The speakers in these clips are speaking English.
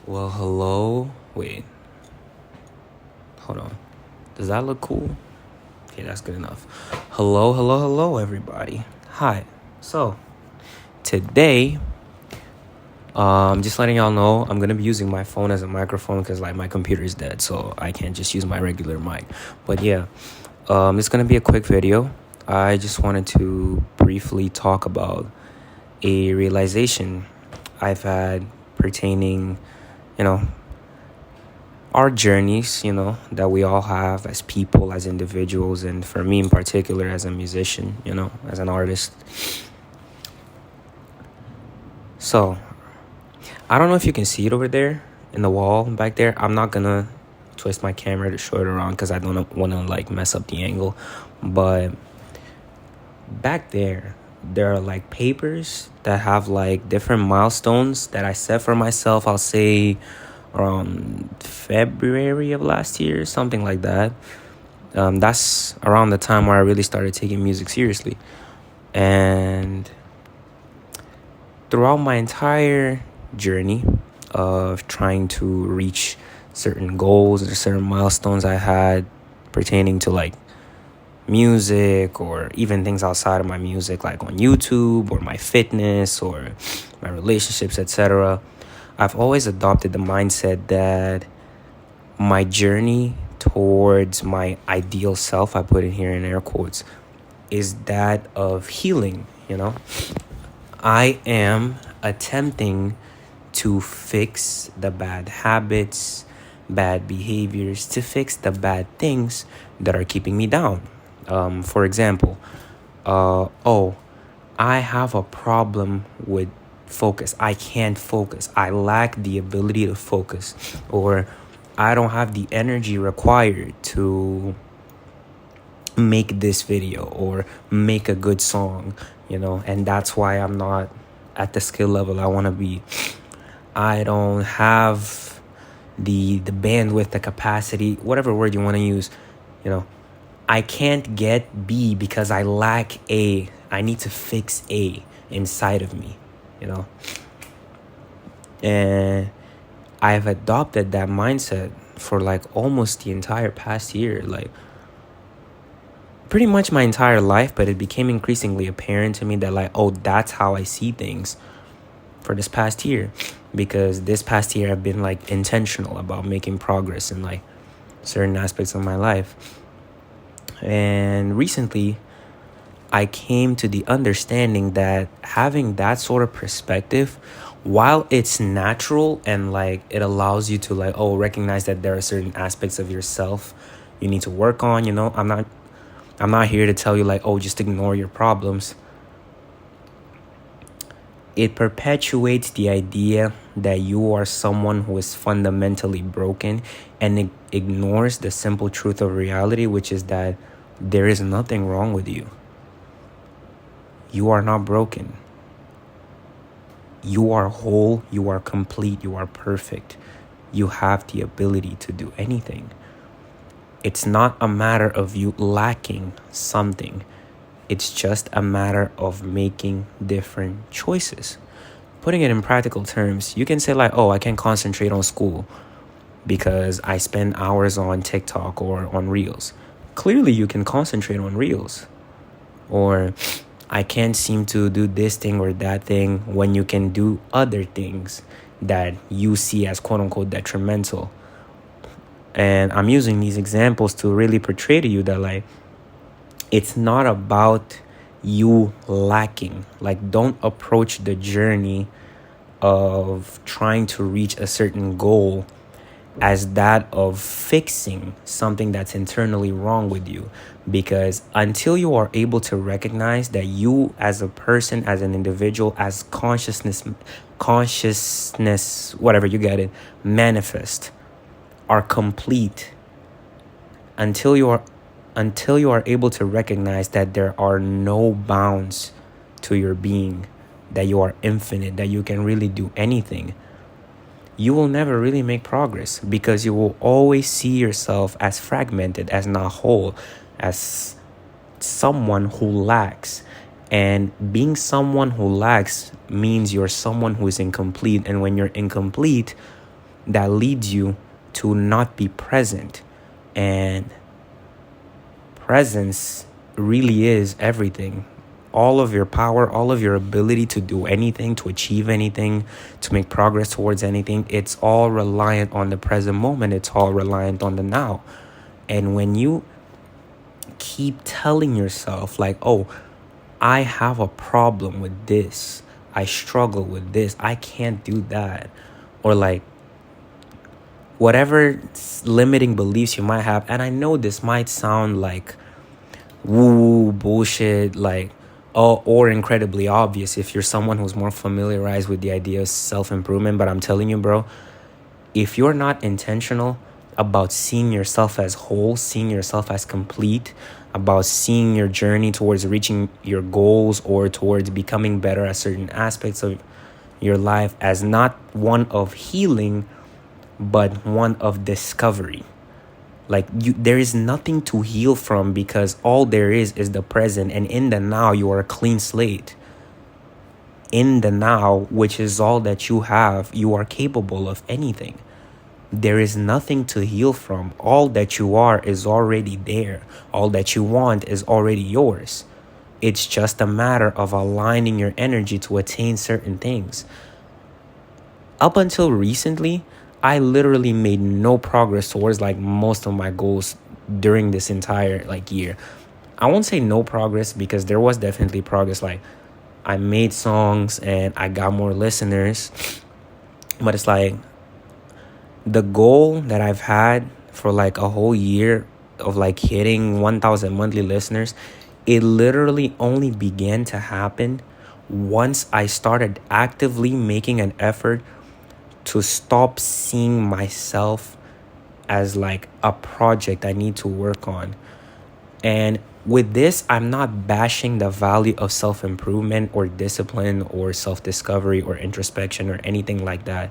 Well, hello. Wait, hold on. Does that look cool? Okay, that's good enough. Hello, everybody. Hi. So, today, just letting y'all know, I'm gonna be using my phone as a microphone because like my computer is dead, so I can't just use my regular mic. But yeah, it's gonna be a quick video. I just wanted to briefly talk about a realization I've had pertaining, our journeys, that we all have as people, as individuals, and for me in particular, as a musician, as an artist. So, I don't know if you can see it over there in the wall back there. I'm not gonna twist my camera to show it around because I don't want to like mess up the angle. But back there are like papers that have like different milestones that I set for myself. I'll say around February of last year, something like that. That's around the time where I really started taking music seriously. And throughout my entire journey of trying to reach certain goals and certain milestones I had pertaining to like music or even things outside of my music, like on YouTube or my fitness or my relationships, etc., I've always adopted the mindset that my journey towards my ideal self, I put it here in air quotes, is that of healing. I am attempting to fix the bad habits, bad behaviors, to fix the bad things that are keeping me down. For example, I have a problem with focus. I can't focus. I lack the ability to focus, or I don't have the energy required to make this video or make a good song, and that's why I'm not at the skill level I want to be. I don't have the bandwidth, the capacity, whatever word you want to use, I can't get B because I lack A. I need to fix A inside of me, And I've adopted that mindset for like almost the entire past year, like pretty much my entire life, but it became increasingly apparent to me that like, oh, that's how I see things for this past year, because this past year I've been like intentional about making progress in like certain aspects of my life. And recently I came to the understanding that having that sort of perspective, while it's natural and like it allows you to like, recognize that there are certain aspects of yourself you need to work on, I'm not here to tell you like, just ignore your problems. It perpetuates the idea that you are someone who is fundamentally broken, and it ignores the simple truth of reality, which is that there is nothing wrong with you. You are not broken. You are whole, you are complete, you are perfect. You have the ability to do anything. It's not a matter of you lacking something. It's just a matter of making different choices. Putting it in practical terms, you can say like, I can't concentrate on school because I spend hours on TikTok or on Reels. Clearly, you can concentrate on Reels. Or I can't seem to do this thing or that thing when you can do other things that you see as quote unquote detrimental. And I'm using these examples to really portray to you that like, it's not about you lacking. Like, don't approach the journey of trying to reach a certain goal as that of fixing something that's internally wrong with you. Because until you are able to recognize that you as a person, as an individual, as consciousness, whatever you get it, manifest, are complete, until you are able to recognize that there are no bounds to your being, that you are infinite, that you can really do anything, you will never really make progress, because you will always see yourself as fragmented, as not whole, as someone who lacks. And being someone who lacks means you're someone who is incomplete. And when you're incomplete, that leads you to not be present. And presence really is everything. All of your power, all of your ability to do anything, to achieve anything, to make progress towards anything, it's all reliant on the present moment. It's all reliant on the now. And when you keep telling yourself, like, oh, I have a problem with this, I struggle with this, I can't do that, or like whatever limiting beliefs you might have. And I know this might sound like woo bullshit, like, oh, or incredibly obvious if you're someone who's more familiarized with the idea of self-improvement. But I'm telling you, bro, if you're not intentional about seeing yourself as whole, seeing yourself as complete, about seeing your journey towards reaching your goals or towards becoming better at certain aspects of your life as not one of healing, but one of discovery. Like, there is nothing to heal from, because all there is the present. And in the now, you are a clean slate. In the now, which is all that you have, you are capable of anything. There is nothing to heal from. All that you are is already there. All that you want is already yours. It's just a matter of aligning your energy to attain certain things. Up until recently, I literally made no progress towards like most of my goals during this entire like year. I won't say no progress, because there was definitely progress. Like, I made songs and I got more listeners, but it's like the goal that I've had for like a whole year of like hitting 1,000 monthly listeners, it literally only began to happen once I started actively making an effort to stop seeing myself as like a project I need to work on. And with this, I'm not bashing the value of self-improvement or discipline or self-discovery or introspection or anything like that.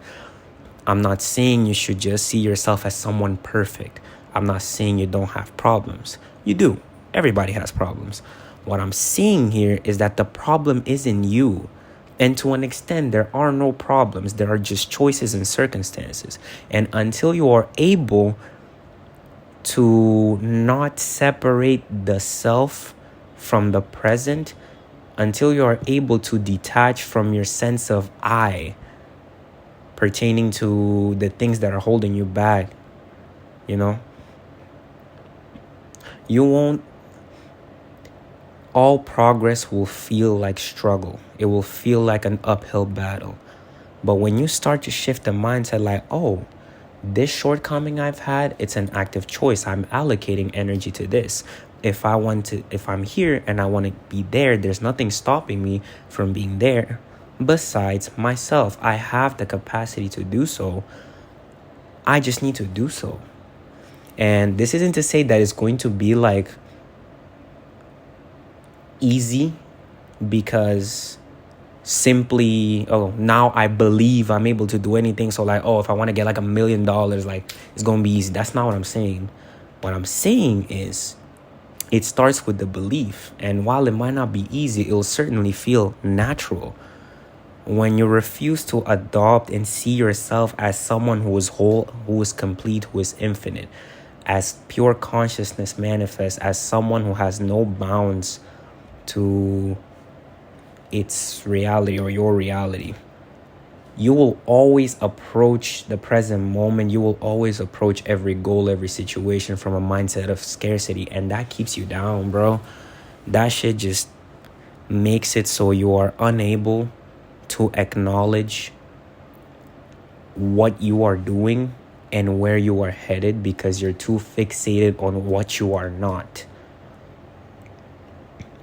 I'm not saying you should just see yourself as someone perfect. I'm not saying you don't have problems. You do. Everybody has problems. What I'm seeing here is that the problem isn't you. And to an extent, there are no problems. There are just choices and circumstances. And until you are able to not separate the self from the present, until you are able to detach from your sense of I pertaining to the things that are holding you back, you know, you won't, all progress will feel like struggle. It will feel like an uphill battle. But when you start to shift the mindset, like, oh, this shortcoming I've had, it's an active choice. I'm allocating energy to this. If I'm here and I want to be there, there's nothing stopping me from being there. Besides myself, I have the capacity to do so. I just need to do so. And this isn't to say that it's going to be like easy, because simply, oh, now I believe I'm able to do anything. So like, oh, if I want to get like $1 million, like, it's going to be easy. That's not what I'm saying. What I'm saying is it starts with the belief. And while it might not be easy, it'll certainly feel natural. When you refuse to adopt and see yourself as someone who is whole, who is complete, who is infinite, as pure consciousness manifests, as someone who has no bounds to its reality or your reality, you will always approach the present moment. You will always approach every goal, every situation from a mindset of scarcity. And that keeps you down, bro. That shit just makes it so you are unable to acknowledge what you are doing and where you are headed, because you're too fixated on what you are not.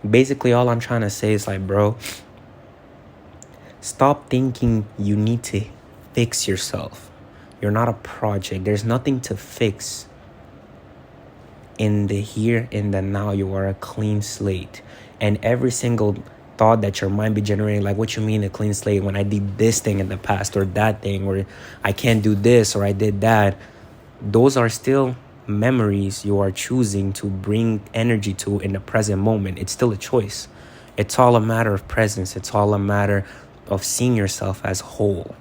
Basically, all I'm trying to say is like, bro, stop thinking you need to fix yourself. You're not a project. There's nothing to fix. In the here, in the now, you are a clean slate. And every single thought that your mind be generating, like, what you mean a clean slate? When I did this thing in the past, or that thing, or I can't do this, or I did that, those are still memories you are choosing to bring energy to in the present moment. It's still a choice. It's all a matter of presence. It's all a matter of seeing yourself as whole.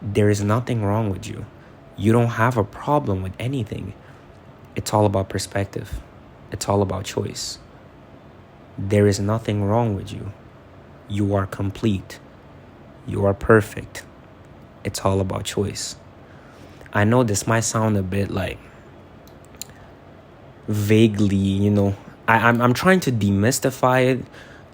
There is nothing wrong with you. You don't have a problem with anything. It's all about perspective. It's all about choice. There is nothing wrong with you. You are complete. You are perfect. It's all about choice. I know this might sound a bit like vaguely, I'm trying to demystify it.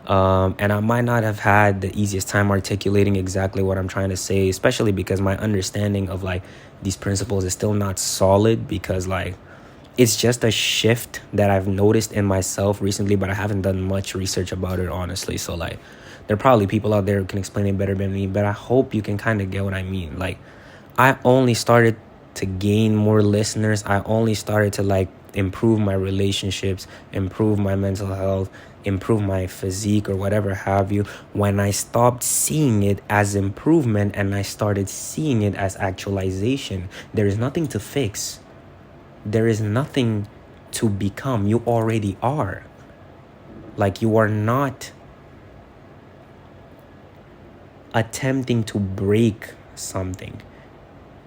And I might not have had the easiest time articulating exactly what I'm trying to say, especially because my understanding of like these principles is still not solid, because like it's just a shift that I've noticed in myself recently, but I haven't done much research about it, honestly. So like there are probably people out there who can explain it better than me, but I hope you can kind of get what I mean. Like I only started to gain more listeners. I only started to like improve my relationships, improve my mental health, improve my physique or whatever have you, when I stopped seeing it as improvement and I started seeing it as actualization. There is nothing to fix. There is nothing to become. You already are. Like you are not attempting to break something.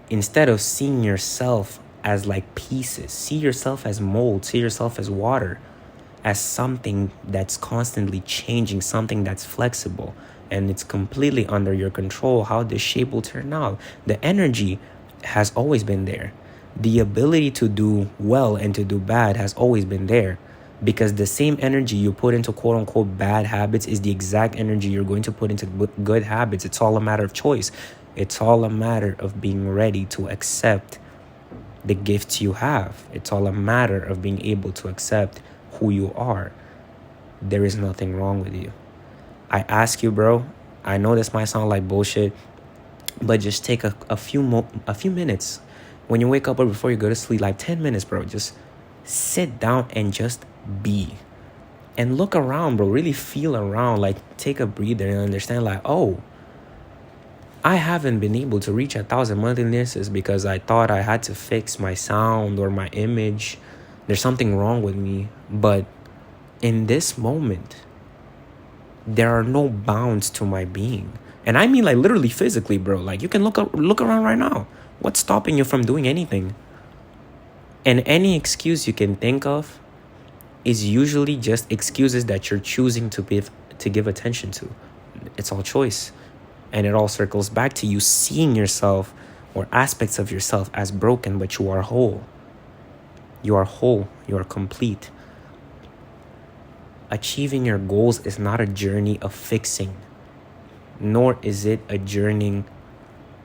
Instead of seeing yourself as like pieces, see yourself as mold, see yourself as water, as something that's constantly changing, something that's flexible, and it's completely under your control how the shape will turn out. The energy has always been there. The ability to do well and to do bad has always been there, because the same energy you put into quote unquote bad habits is the exact energy you're going to put into good habits. It's all a matter of choice. It's all a matter of being ready to accept the gifts you have. It's all a matter of being able to accept who you are. There is nothing wrong with you. I ask you, bro, I know this might sound like bullshit, but just take a few minutes when you wake up or before you go to sleep, like 10 minutes, bro. Just sit down and just be. And look around, bro. Really feel around. Like take a breather and understand like, oh, I haven't been able to reach 1,000 monthly listeners because I thought I had to fix my sound or my image. There's something wrong with me. But in this moment, there are no bounds to my being. And I mean like literally physically, bro. Like you can look around right now. What's stopping you from doing anything? And any excuse you can think of is usually just excuses that you're choosing to give attention to. It's all choice. And it all circles back to you seeing yourself or aspects of yourself as broken, but you are whole. You are whole. You are complete. Achieving your goals is not a journey of fixing, nor is it a journey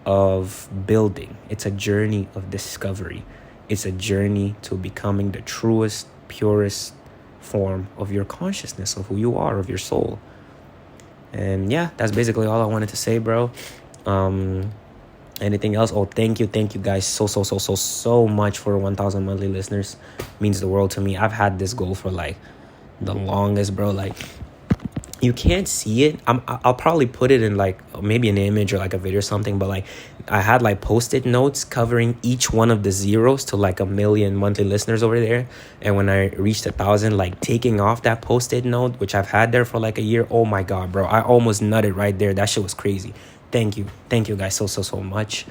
of building. It's a journey of discovery. It's a journey to becoming the truest, purest form of your consciousness, of who you are, of your soul. And yeah, that's basically all I wanted to say, bro. Anything else? Oh, thank you guys so much for 1,000 monthly listeners. It means the world to me. I've had this goal for like the longest, bro. Like you can't see it. I'll probably put it in like maybe an image or like a video or something, but like I had like post-it notes covering each one of the zeros to like 1 million monthly listeners over there. And when I reached 1,000, like taking off that post-it note, which I've had there for like a year, oh my god, bro, I almost nutted right there. That shit was crazy. Thank you guys so much.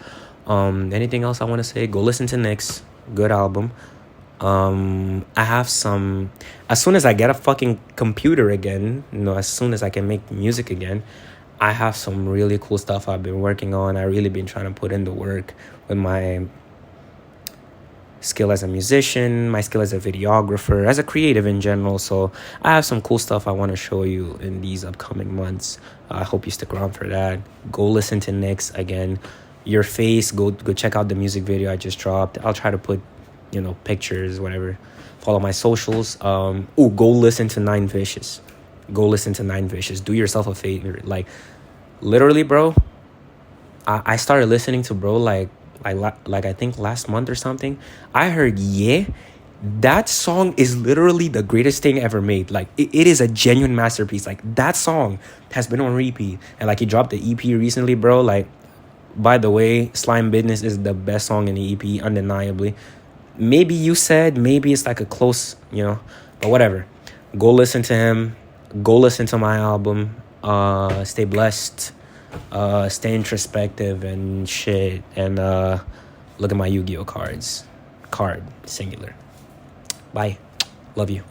Anything else I want to say? Go listen to Nick's good album. I have some, as soon as I get a fucking computer again, as soon as I can make music again, I have some really cool stuff I've been working on. I really been trying to put in the work with my skill as a musician, my skill as a videographer, as a creative in general. So I have some cool stuff I want to show you in these upcoming months. I hope you stick around for that. Go listen to Nick's again. Your Face, go check out the music video I just dropped. I'll try to put pictures, whatever. Follow my socials. Go listen to Nine Vicious. Do yourself a favor. Like literally, bro, I started listening to bro like I think last month or something. I heard that song is literally the greatest thing ever made. Like it is a genuine masterpiece. Like that song has been on repeat. And like he dropped the EP recently, bro. Like, by the way, Slime Business is the best song in the EP, undeniably. Maybe you said, maybe it's like a close, but whatever. Go listen to him. Go listen to my album. Stay blessed. Stay introspective and shit. And look at my Yu-Gi-Oh cards. Card, singular. Bye. Love you.